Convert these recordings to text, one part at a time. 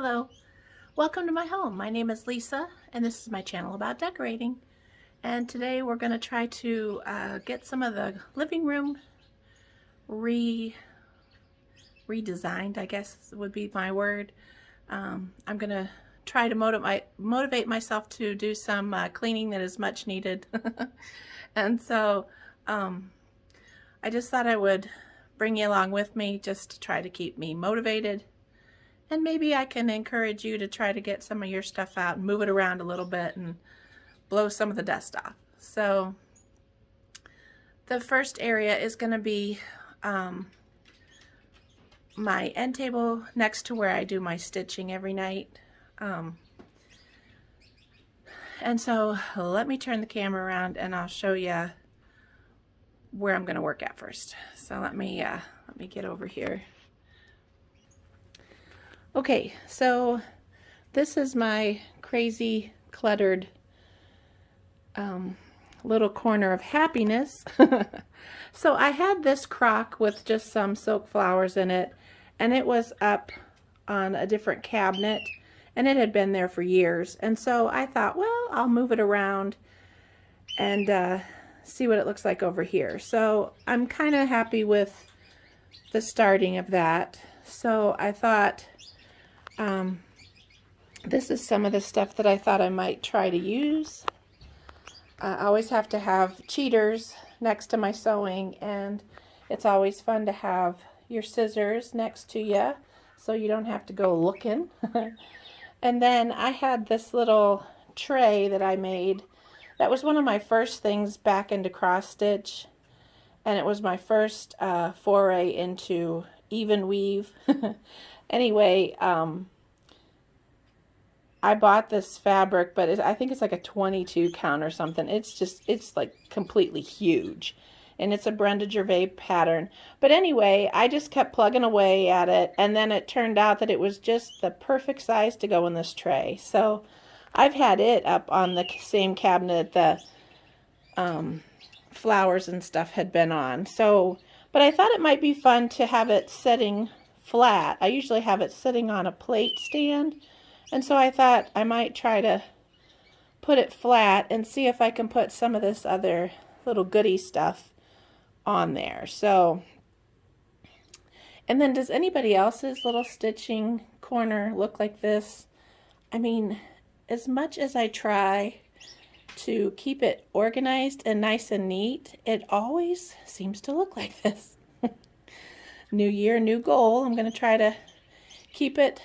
Hello, welcome to my home. My name is Lisa and this is my channel about decorating. And today we're going to try to get some of the living room redesigned, I guess would be my word. I'm going to try to motivate myself to do some cleaning that is much needed. And so I just thought I would bring you along with me just to try to keep me motivated. And maybe I can encourage you to try to get some of your stuff out and move it around a little bit and blow some of the dust off. So the first area is going to be my end table next to where I do my stitching every night. And so let me turn the camera around and I'll show you where I'm going to work at first. So let me get over here. Okay, so this is my crazy cluttered little corner of happiness. So I had this crock with just some silk flowers in it, and it was up on a different cabinet, and it had been there for years. And so I thought, well, I'll move it around and see what it looks like over here. So I'm kind of happy with the starting of that. So I thought this is some of the stuff that I thought I might try to use. I always have to have cheaters next to my sewing, and it's always fun to have your scissors next to you so you don't have to go looking. And then I had this little tray that I made. That was one of my first things back into cross stitch, and it was my first foray into even weave. Anyway, I bought this fabric, but I think it's like a 22 count or something. It's like completely huge. And it's a Brenda Gervais pattern. But anyway, I just kept plugging away at it. And then it turned out that it was just the perfect size to go in this tray. So I've had it up on the same cabinet the flowers and stuff had been on. So, but I thought it might be fun to have it sitting flat. I usually have it sitting on a plate stand. And so I thought I might try to put it flat and see if I can put some of this other little goodie stuff on there. So, and then does anybody else's little stitching corner look like this? I mean, as much as I try to keep it organized and nice and neat, it always seems to look like this. New year, new goal. I'm going to try to keep it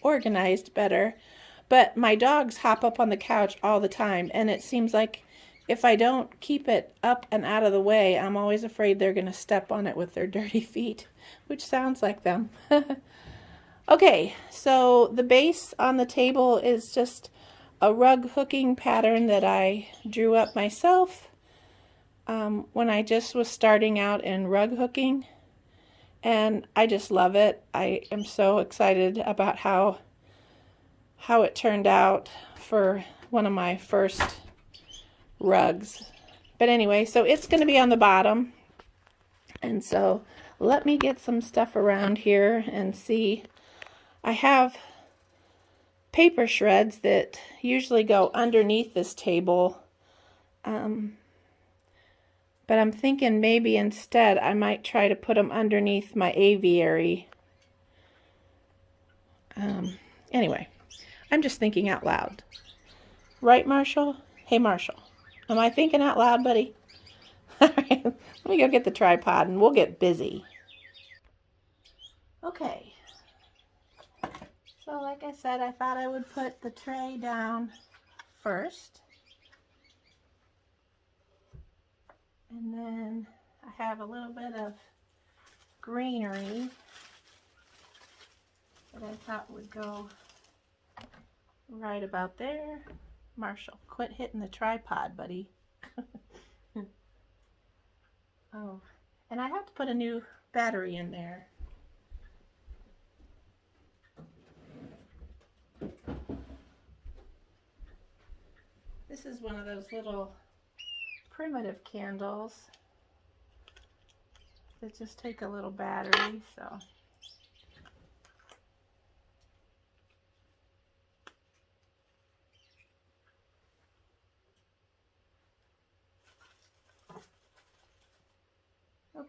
organized better, but my dogs hop up on the couch all the time, and it seems like if I don't keep it up and out of the way, I'm always afraid they're going to step on it with their dirty feet, which sounds like them. Okay, so the base on the table is just a rug hooking pattern that I drew up myself when I just was starting out in rug hooking. And I just love it. I am so excited about how it turned out for one of my first rugs. But anyway, so it's going to be on the bottom. And so let me get some stuff around here and see. I have paper shreds that usually go underneath this table. But I'm thinking maybe instead I might try to put them underneath my aviary. Anyway, I'm just thinking out loud. Right, Marshall? Hey, Marshall. Am I thinking out loud, buddy? All right, let me go get the tripod and we'll get busy. Okay. So like I said, I thought I would put the tray down first. And then I have a little bit of greenery that I thought would go right about there. Marshall, quit hitting the tripod, buddy. Oh, and I have to put a new battery in there. This is one of those little primitive candles that just take a little battery, so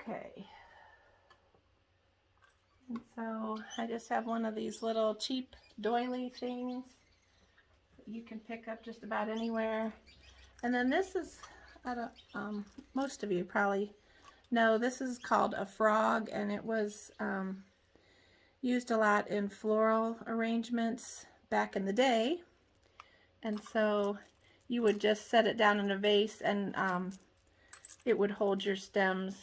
Okay. And so I just have one of these little cheap doily things that you can pick up just about anywhere. And then this is, I don't, most of you probably know, this is called a frog, and it was used a lot in floral arrangements back in the day. And so you would just set it down in a vase, and it would hold your stems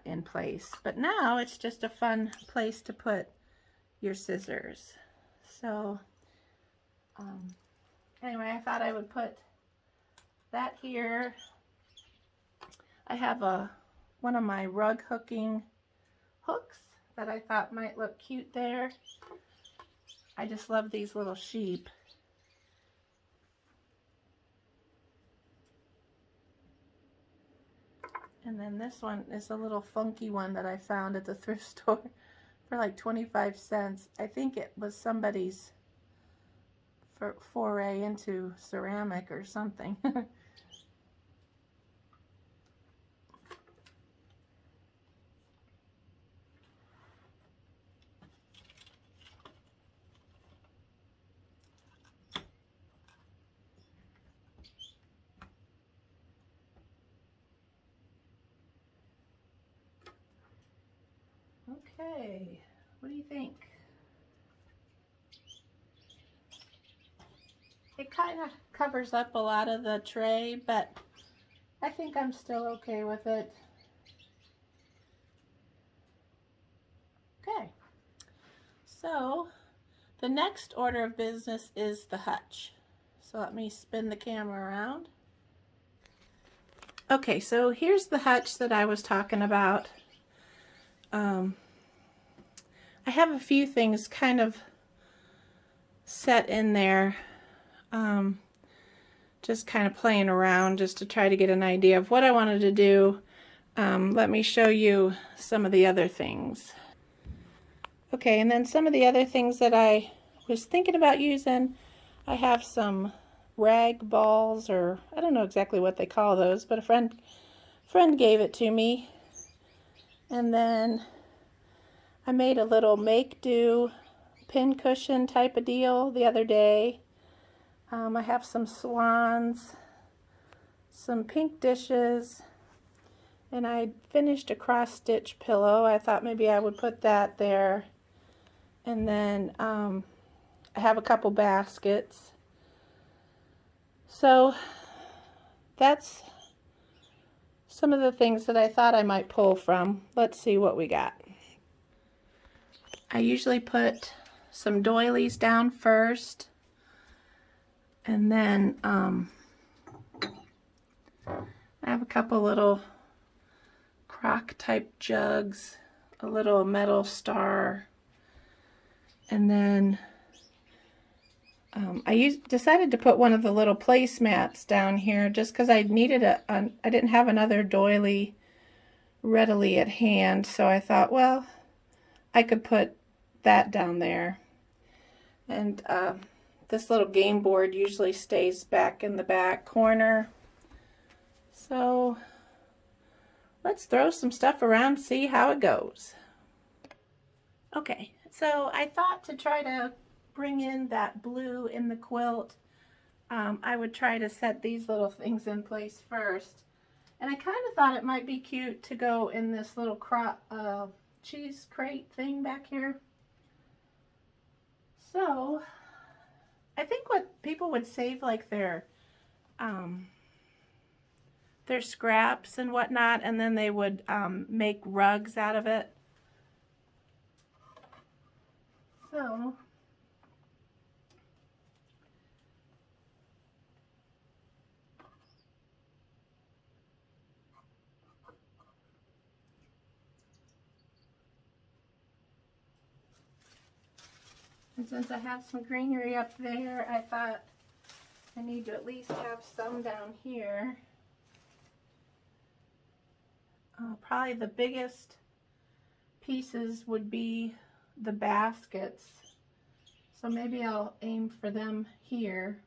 in place. But now it's just a fun place to put your scissors. So anyway, I thought I would put that here. I have one of my rug hooking hooks that I thought might look cute there. I just love these little sheep. And then this one is a little funky one that I found at the thrift store for like 25 cents. I think it was somebody's foray into ceramic or something. Okay, what do you think? It kind of covers up a lot of the tray, but I think I'm still okay with it. Okay, so the next order of business is the hutch. So let me spin the camera around. Okay, so here's the hutch that I was talking about. I have a few things kind of set in there, just kind of playing around just to try to get an idea of what I wanted to do. Let me show you some of the other things. Okay, and then some of the other things that I was thinking about using, I have some rag balls, or I don't know exactly what they call those, but a friend gave it to me. And then I made a little make-do pin cushion type of deal the other day. I have some swans, some pink dishes, and I finished a cross-stitch pillow. I thought maybe I would put that there. And then I have a couple baskets. So that's some of the things that I thought I might pull from. Let's see what we got. I usually put some doilies down first, and then I have a couple little crock type jugs, a little metal star, and then I decided to put one of the little placemats down here just because I needed I didn't have another doily readily at hand, so I thought, well, I could put that down there. And this little game board usually stays back in the back corner. So let's throw some stuff around, see how it goes. Okay, so I thought to try to bring in that blue in the quilt, I would try to set these little things in place first. And I kind of thought it might be cute to go in this little cheese crate thing back here. So I think what people would save, like their scraps and whatnot, and then they would make rugs out of it. So and since I have some greenery up there, I thought I need to at least have some down here. Probably the biggest pieces would be the baskets. So maybe I'll aim for them here.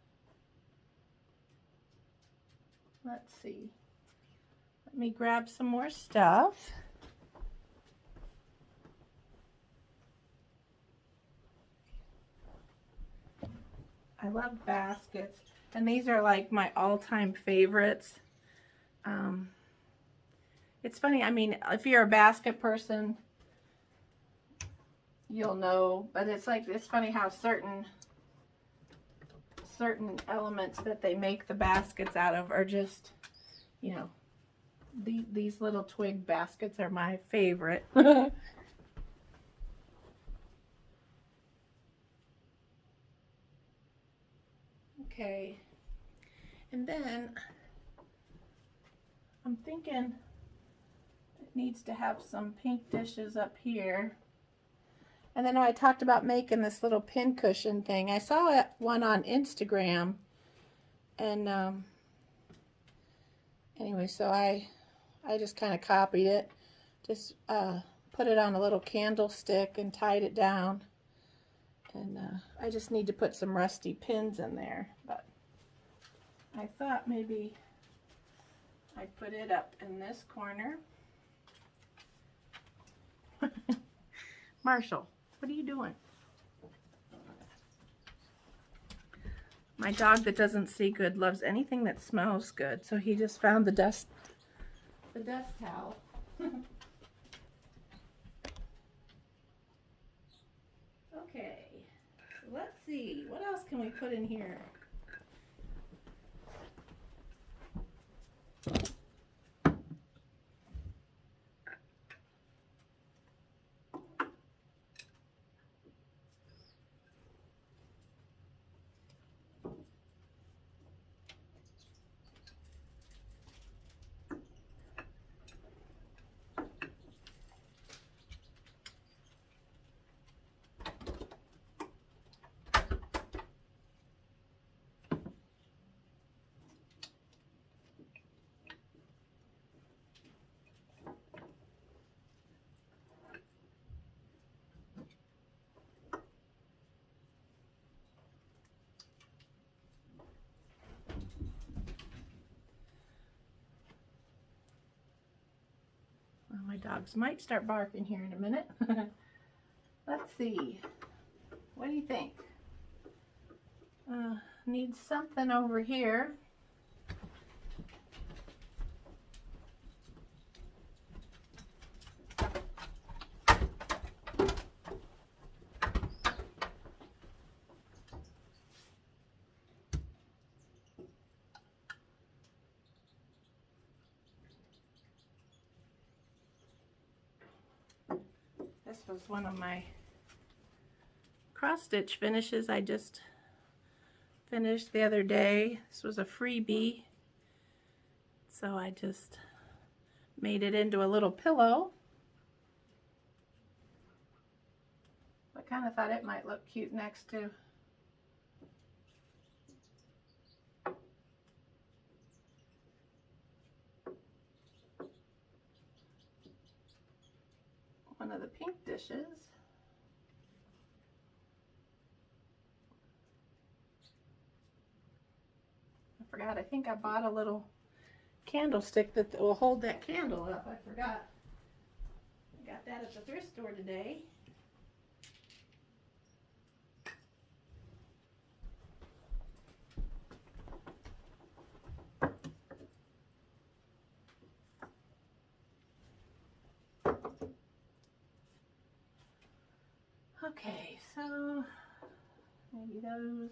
Let's see. Let me grab some more stuff. I love baskets, and these are like my all-time favorites. It's funny, I mean, if you're a basket person, you'll know, but it's like, it's funny how certain elements that they make the baskets out of are just, you know, these little twig baskets are my favorite. Okay, and then I'm thinking it needs to have some pink dishes up here. And then I talked about making this little pin cushion thing. I saw one on Instagram, and anyway, so I just kind of copied it. Just put it on a little candlestick and tied it down. And I just need to put some rusty pins in there. But I thought maybe I'd put it up in this corner. Marshall, what are you doing? My dog that doesn't see good loves anything that smells good, so he just found the dust towel. Okay, so let's see, what else can we put in here? Well, my dogs might start barking here in a minute. Let's see. What do you think? Need something over here. This was one of my cross stitch finishes I just finished the other day. This was a freebie, so I just made it into a little pillow. I kind of thought it might look cute next to one of the pink dishes. I forgot, I think I bought a little candlestick that will hold that candle up. I forgot. I got that at the thrift store today. Okay, so maybe those.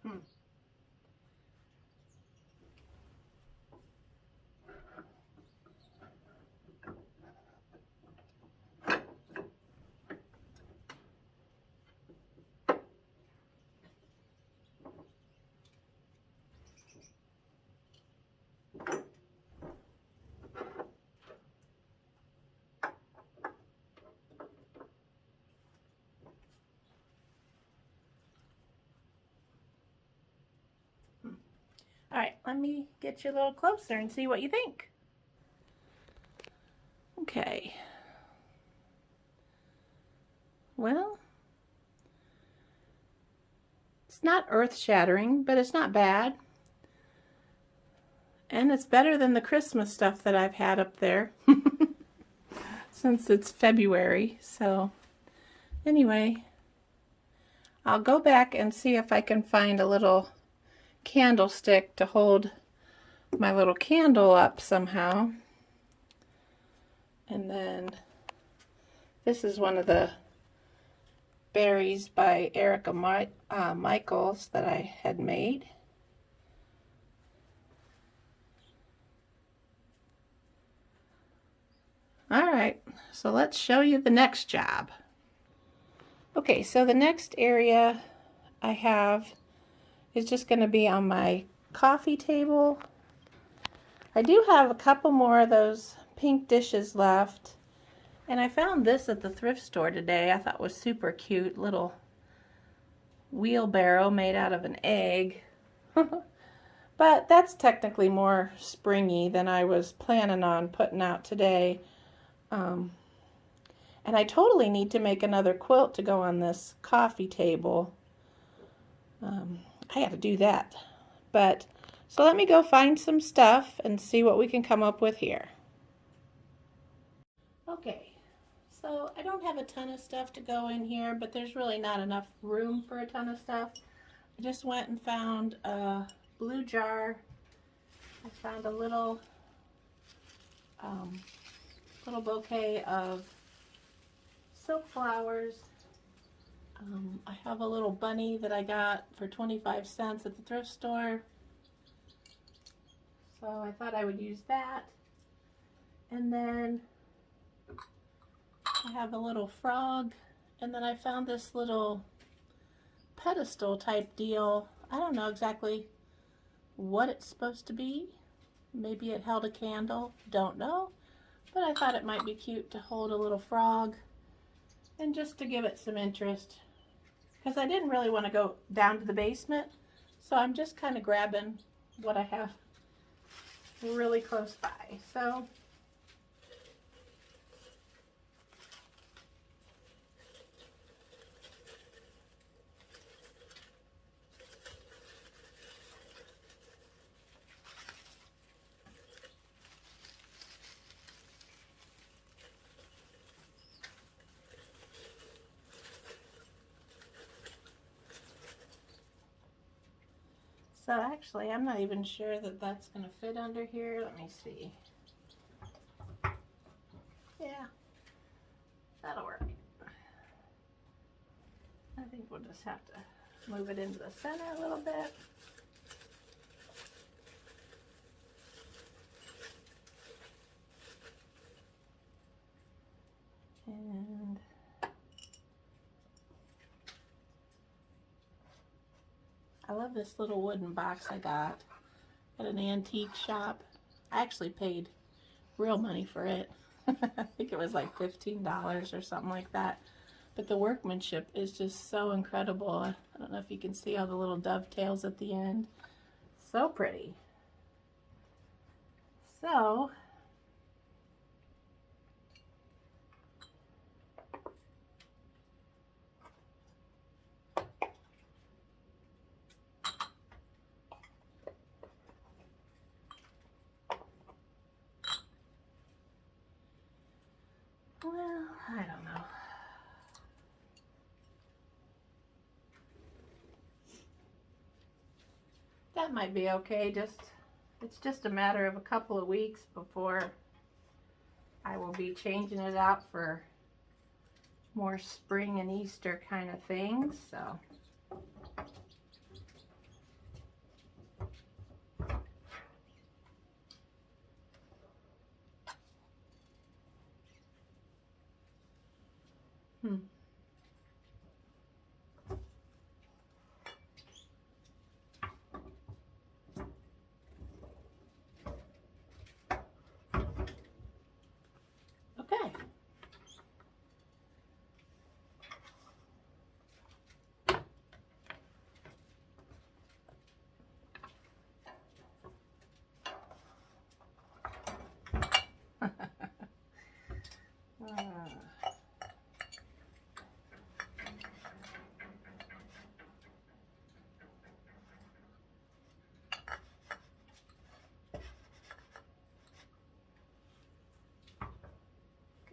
Hmm. All right, let me get you a little closer and see what you think. Okay. Well, it's not earth-shattering, but it's not bad. And it's better than the Christmas stuff that I've had up there since it's February. So anyway, I'll go back and see if I can find a little candlestick to hold my little candle up somehow. And then this is one of the berries by Erica Michaels that I had made. All right, so let's show you the next job. Okay, so the next area I have is just going to be on my coffee table. I do have a couple more of those pink dishes left, and I found this at the thrift store today. I thought was super cute, little wheelbarrow made out of an egg. But that's technically more springy than I was planning on putting out today. And I totally need to make another quilt to go on this coffee table. I got to do that. But so let me go find some stuff and see what we can come up with here. Okay, so I don't have a ton of stuff to go in here, but there's really not enough room for a ton of stuff. I just went and found a blue jar. I found a little bouquet of silk flowers. I have a little bunny that I got for 25 cents at the thrift store. So I thought I would use that. And then I have a little frog. And then I found this little pedestal type deal. I don't know exactly what it's supposed to be. Maybe it held a candle. Don't know. But I thought it might be cute to hold a little frog. And just to give it some interest. Because I didn't really want to go down to the basement. So I'm just kind of grabbing what I have really close by. So actually, I'm not even sure that that's going to fit under here. Let me see. Yeah, that'll work. I think we'll just have to move it into the center a little bit. And I love this little wooden box I got at an antique shop. I actually paid real money for it. I think it was like $15 or something like that. But the workmanship is just so incredible. I don't know if you can see all the little dovetails at the end. So pretty. So well, I don't know. That might be okay. It's just a matter of a couple of weeks before I will be changing it out for more spring and Easter kind of things. So Hmm. Okay.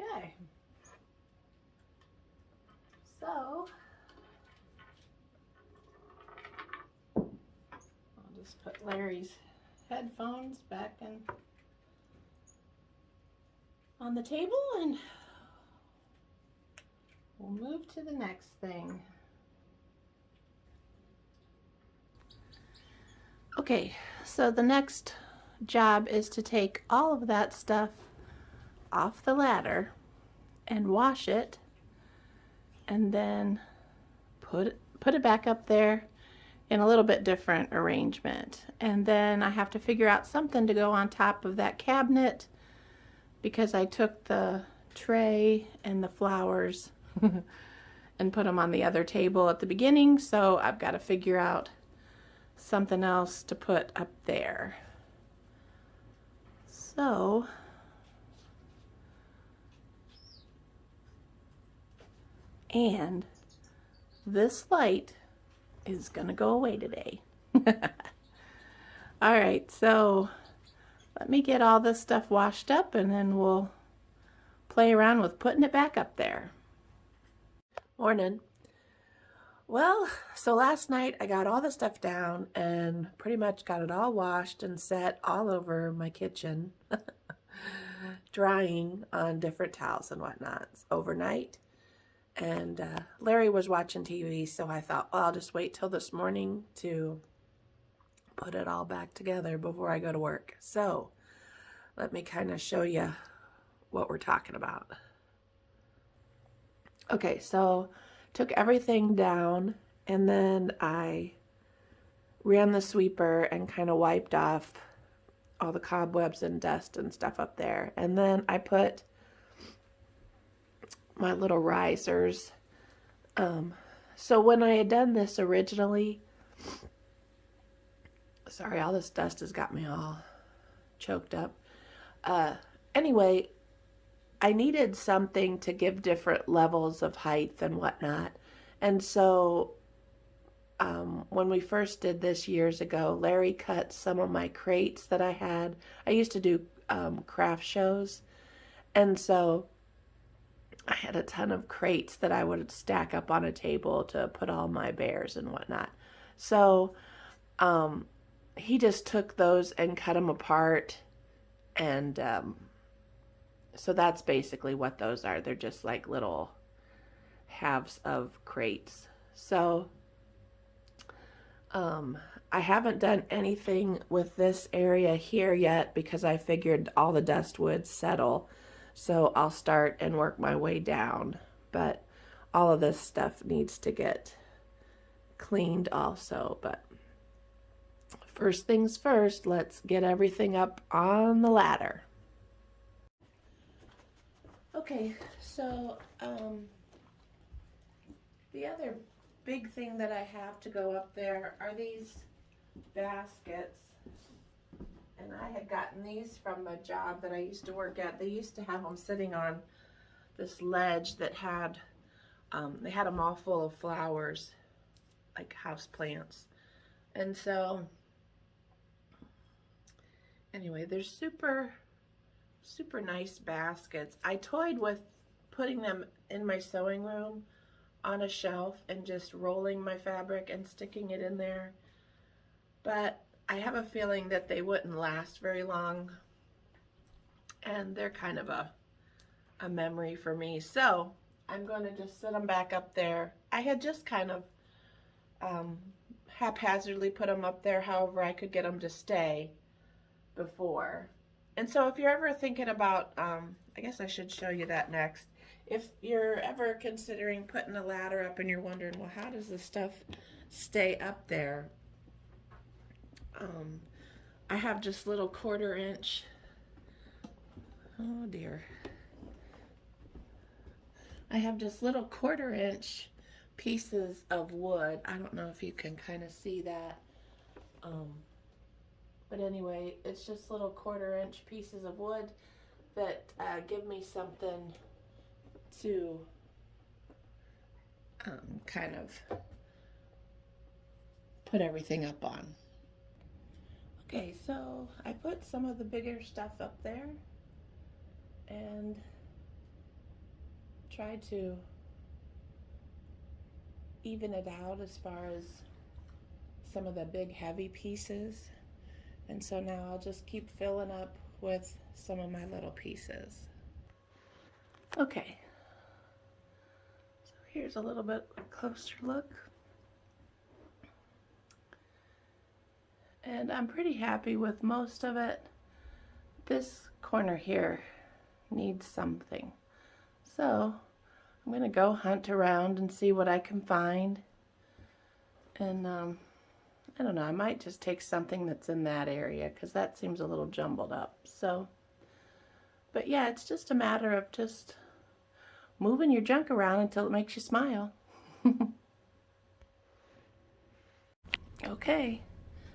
Okay. So I'll just put Larry's headphones back in on the table and we'll move to the next thing. Okay, so the next job is to take all of that stuff off the ladder and wash it and then put it back up there in a little bit different arrangement. And then I have to figure out something to go on top of that cabinet because I took the tray and the flowers and put them on the other table at the beginning, so I've got to figure out something else to put up there. So and this light is gonna go away today. All right, so let me get all this stuff washed up and then we'll play around with putting it back up there. Morning. Well, so last night I got all the stuff down and pretty much got it all washed and set all over my kitchen, drying on different towels and whatnot overnight. And Larry was watching TV, so I thought, well, I'll just wait till this morning to put it all back together before I go to work. So let me kind of show you what we're talking about. Okay, so took everything down and then I ran the sweeper and kind of wiped off all the cobwebs and dust and stuff up there. And then I put my little risers. So when I had done this originally, sorry, all this dust has got me all choked up. Anyway, I needed something to give different levels of height and whatnot. And so when we first did this years ago, Larry cut some of my crates that I had. I used to do craft shows. And so I had a ton of crates that I would stack up on a table to put all my bears and whatnot. So he just took those and cut them apart. And so that's basically what those are. They're just like little halves of crates. So I haven't done anything with this area here yet because I figured all the dust would settle. So I'll start and work my way down. But all of this stuff needs to get cleaned also. But first things first, let's get everything up on the ladder. Okay, so the other big thing that I have to go up there are these baskets. And I had gotten these from a job that I used to work at. They used to have them sitting on this ledge that had, they had them all full of flowers, like house plants. And so, anyway, they're super nice baskets. I toyed with putting them in my sewing room on a shelf and just rolling my fabric and sticking it in there. But I have a feeling that they wouldn't last very long. And they're kind of a memory for me. So I'm going to just sit them back up there. I had just kind of haphazardly put them up there however I could get them to stay before. And so if you're ever thinking about, I guess I should show you that next. if you're ever considering putting a ladder up and you're wondering, well, how does this stuff stay up there? I have just little 1/4 inch, oh dear. I have just little 1/4 inch pieces of wood. I don't know if you can kind of see that. But anyway, it's just little 1/4 inch pieces of wood that give me something to kind of put everything up on. Okay, so I put some of the bigger stuff up there and tried to even it out as far as some of the big heavy pieces. And so now I'll just keep filling up with some of my little pieces. Okay, so here's a little bit closer look. And I'm pretty happy with most of it. This corner here needs something. So I'm gonna go hunt around and see what I can find. And I don't know, I might just take something that's in that area because that seems a little jumbled up. So, but yeah, it's just a matter of just moving your junk around until it makes you smile. Okay,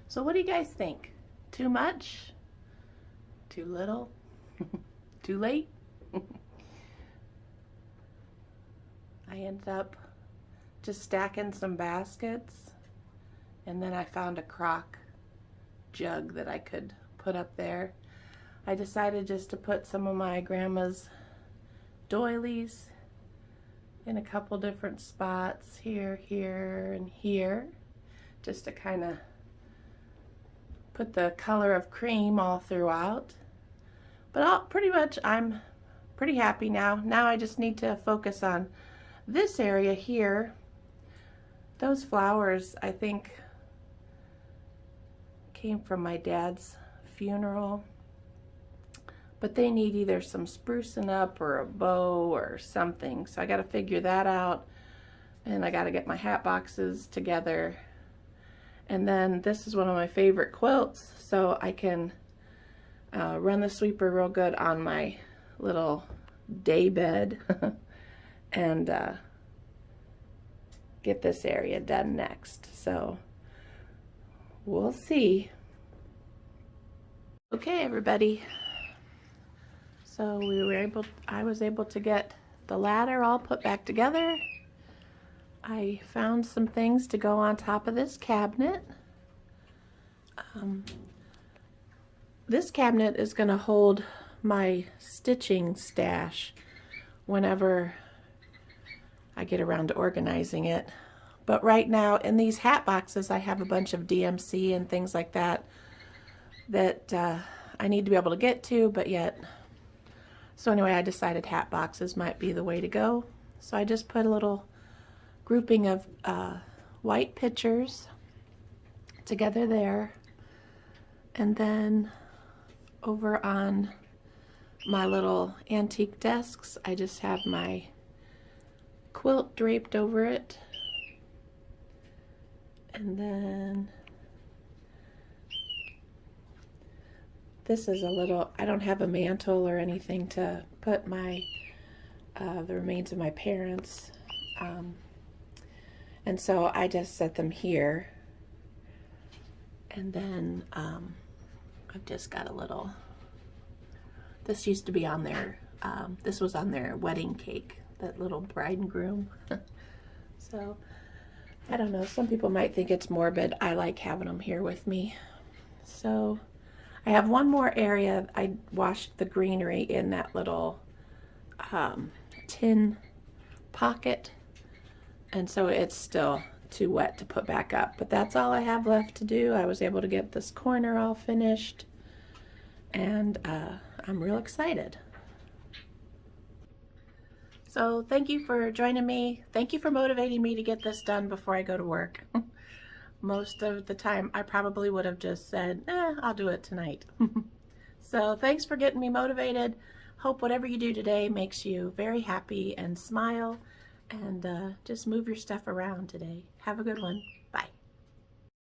so what do you guys think? Too much? Too little? Too late? I ended up just stacking some baskets, and then I found a crock jug that I could put up there. I decided just to put some of my grandma's doilies in a couple different spots, here, here, and here, just to kind of put the color of cream all throughout. But pretty much I'm pretty happy now. Now I just need to focus on this area here. Those flowers, I think, came from my dad's funeral, but they need either some sprucing up or a bow or something. So I got to figure that out, and I got to get my hat boxes together. And then this is one of my favorite quilts, so I can run the sweeper real good on my little day bed and get this area done next. So we'll see. Okay, everybody. So I was able to get the ladder all put back together. I found some things to go on top of this cabinet. This cabinet is going to hold my stitching stash whenever I get around to organizing it. But right now in these hat boxes I have a bunch of DMC and things like that I need to be able to get to, but yet. So anyway, I decided hat boxes might be the way to go. So I just put a little grouping of white pictures together there. And then over on my little antique desks, I just have my quilt draped over it. And then this is a little, I don't have a mantle or anything to put my, the remains of my parents. And so I just set them here. And then I've just got a little, this used to be on their, this was on their wedding cake, that little bride and groom. So I don't know, some people might think it's morbid. I like having them here with me. So I have one more area. I washed the greenery in that little tin pocket, and so it's still too wet to put back up, but that's all I have left to do. I was able to get this corner all finished, and I'm real excited. So thank you for joining me. Thank you for motivating me to get this done before I go to work. Most of the time I probably would have just said, I'll do it tonight. So thanks for getting me motivated. hope whatever you do today makes you very happy and smile, and just move your stuff around today. Have a good one.